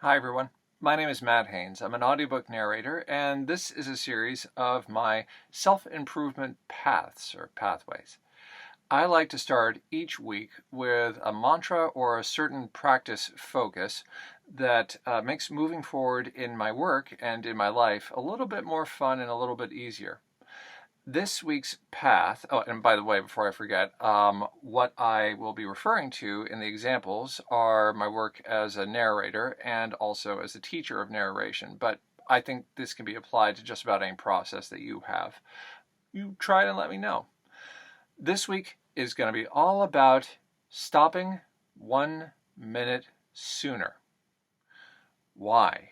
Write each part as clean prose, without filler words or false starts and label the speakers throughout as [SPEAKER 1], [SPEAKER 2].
[SPEAKER 1] Hi everyone, my name is Matt Haynes. I'm an audiobook narrator, and this is a series of my self-improvement paths or pathways. I like to start each week with a mantra or a certain practice focus that makes moving forward in my work and in my life a little bit more fun and a little bit easier. This week's path, oh, and by the way, before I forget, what I will be referring to in the examples are my work as a narrator and also as a teacher of narration, but I think this can be applied to just about any process that you have. You try it and let me know. This week is going to be all about stopping 1 minute sooner. Why?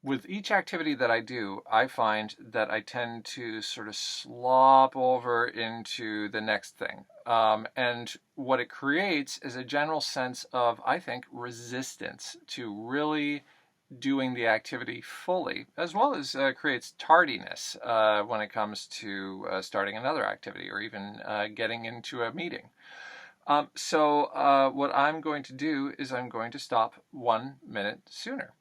[SPEAKER 1] With each activity that I do, I find that I tend to sort of slop over into the next thing. And what it creates is a general sense of, I think, resistance to really doing the activity fully, as well as creates tardiness when it comes to starting another activity or even getting into a meeting. So what I'm going to do is I'm going to stop 1 minute sooner.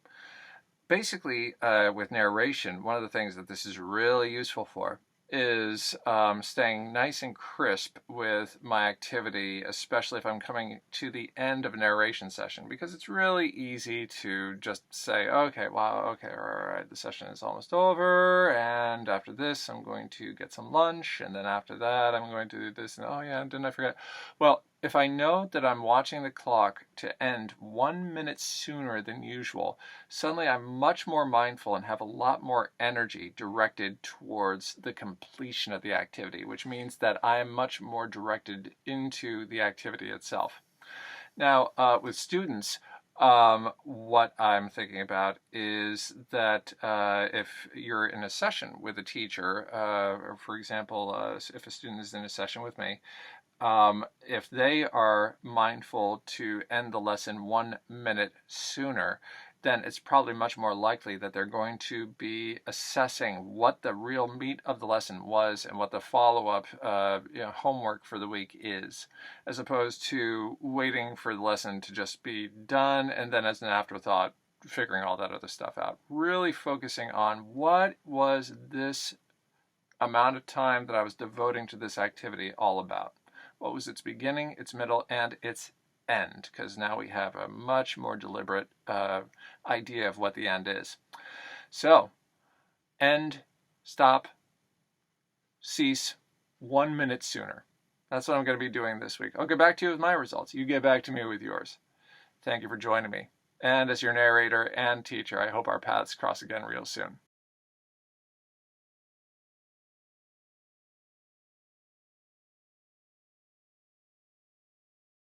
[SPEAKER 1] Basically, with narration, one of the things that this is really useful for is staying nice and crisp with my activity, especially if I'm coming to the end of a narration session, because it's really easy to just say, okay, wow, okay, all right, the session is almost over, and after this, I'm going to get some lunch, and then after that, I'm going to do this, and oh yeah, didn't I forget? Well, if I know that I'm watching the clock to end 1 minute sooner than usual, suddenly I'm much more mindful and have a lot more energy directed towards the completion of the activity, which means that I am much more directed into the activity itself. Now, with students, what I'm thinking about is that if you're in a session with a teacher, or for example, if a student is in a session with me, if they are mindful to end the lesson 1 minute sooner, then it's probably much more likely that they're going to be assessing what the real meat of the lesson was and what the follow-up homework for the week is, as opposed to waiting for the lesson to just be done and then as an afterthought figuring all that other stuff out. Really focusing on what was this amount of time that I was devoting to this activity all about. What was its beginning, its middle, and its end? Because now we have a much more deliberate idea of what the end is. So, end, stop, cease 1 minute sooner. That's what I'm going to be doing this week. I'll get back to you with my results. You get back to me with yours. Thank you for joining me. And as your narrator and teacher, I hope our paths cross again real soon.